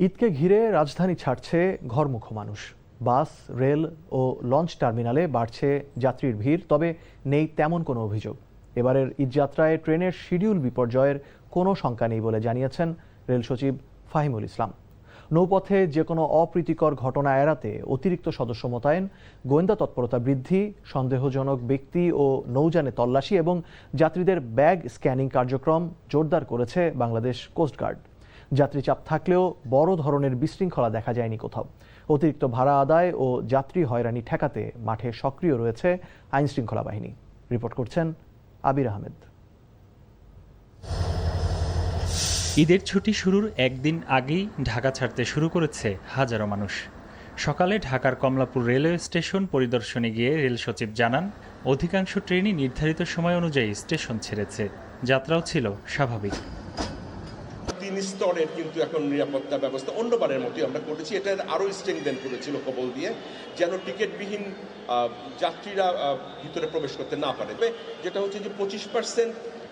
ঈদকে ঘিরে রাজধানী ছাড়ছে ঘরমুখো মানুষ। বাস, রেল ও লঞ্চ টার্মিনালে বাড়ছে যাত্রীর ভিড়, তবে নেই তেমন কোনো অভিযোগ। এবারের ঈদযাত্রায় ট্রেনের শিডিউল বিপর্যয়ের কোনো শঙ্কা নেই বলে জানিয়েছেন রেল সচিব ফাহিমুল ইসলাম। নৌপথে যে কোনো অপ্রীতিকর ঘটনা এড়াতে অতিরিক্ত সদস্য মোতায়েন, গোয়েন্দা তৎপরতা বৃদ্ধি, সন্দেহজনক ব্যক্তি ও নৌযানে তল্লাশি এবং যাত্রীদের ব্যাগ স্ক্যানিং কার্যক্রম জোরদার করেছে বাংলাদেশ কোস্টগার্ড। যাত্রী চাপ থাকলেও বড় ধরনের বিশৃঙ্খলা দেখা যায়নি কোথাও। অতিরিক্ত ভাড়া আদায় ও যাত্রী হয়রানি ঠেকাতে মাঠে সক্রিয় রয়েছে আইনশৃঙ্খলা বাহিনী। রিপোর্ট করছেন আবির আহমেদ। ঈদের ছুটি শুরুর একদিন আগেই ঢাকা ছাড়তে শুরু করেছে হাজারো মানুষ। সকালে ঢাকার কমলাপুর রেলওয়ে স্টেশন পরিদর্শনে গিয়ে রেল সচিব জানান, অধিকাংশ ট্রেনই নির্ধারিত সময় অনুযায়ী স্টেশন ছেড়েছে। যাত্রাও ছিল স্বাভাবিক। 3 স্তরের কিন্তু এখন নিরাপত্তা ব্যবস্থা অন্যবারের মতোই আমরা করেছি। এটা আরও স্ট্রেংথেন করেছিল কবল দিয়ে, যেন টিকিটবিহীন যাত্রীরা ভিতরে প্রবেশ করতে না পারে। যেটা হচ্ছে যে 25%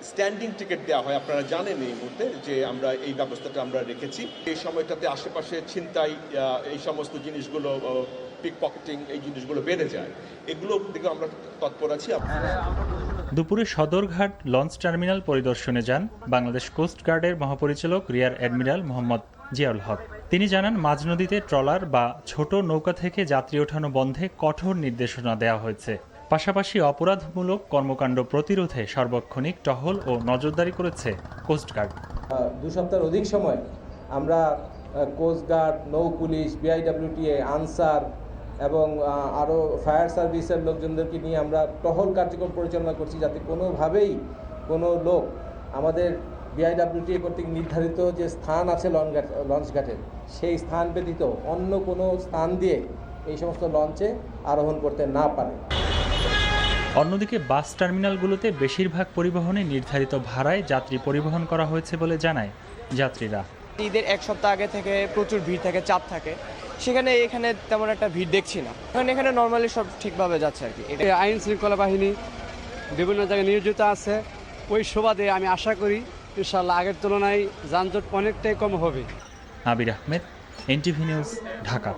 স্ট্যান্ডিং টিকিট দেওয়া হয়। আপনারা জানেন এই মুহূর্তে যে আমরা এই ব্যবস্থাটা আমরা রেখেছি। এই সময়টাতে আশেপাশে ছিনতাই, এই সমস্ত জিনিসগুলো, পিক পকেটিং, এই জিনিসগুলো বেড়ে যায়। এগুলো দিকে আমরা তৎপর আছি। দুপুরে সদরঘাট লঞ্চ টার্মিনাল পরিদর্শনে যান বাংলাদেশ কোস্ট গার্ডের মহাপরিচালক রিয়ার অ্যাডমিরাল মোহাম্মদ জিয়াউল হক। তিনি জানান, মাঝ নদীতে ট্রলার বা ছোট নৌকা থেকে যাত্রী ওঠানো বন্ধে কঠোর নির্দেশনা দেওয়া হয়েছে। পাশাপাশি অপরাধমূলক কর্মকাণ্ড প্রতিরোধে সার্বক্ষণিক টহল ও নজরদারি করেছে কোস্টগার্ড। 2 সপ্তাহের অধিক সময় আমরা কোস্টগার্ড, নৌ পুলিশ, বিআইডব্লিউটিএ, আনসার এবং আরও ফায়ার সার্ভিসের লোকজনদেরকে নিয়ে আমরা টহল কার্যক্রম পরিচালনা করছি, যাতে কোনোভাবেই কোনো লোক আমাদের বিআইডব্লিউটিএ কর্তৃক নির্ধারিত যে স্থান আছে লঞ্চঘাটের, সেই স্থান ব্যতীত অন্য কোনো স্থান দিয়ে এই সমস্ত লঞ্চে আরোহণ করতে না পারে। অন্যদিকে বাস টার্মিনালগুলোতে বেশিরভাগ পরিবহনে নির্ধারিত ভাড়ায় যাত্রী পরিবহন করা হয়েছে বলে জানায় যাত্রীরা। ঈদের 1 সপ্তাহ আগে থেকে প্রচুর ভিড় থাকে, চাপ থাকে, সেখানে এখানে তেমন একটা ভিড় দেখছি না। এখানে নর্মালি সব ঠিকভাবে যাচ্ছে আর কি। আইন শৃঙ্খলা বাহিনী বিভিন্ন জায়গায় নিয়োজিত আছে, ওই সুবাদে আমি আশা করি ইনশাআল্লাহ আগের তুলনায় যানজট অনেকটাই কম হবে। আবির আহমেদ, এনটিভি নিউজ, ঢাকা।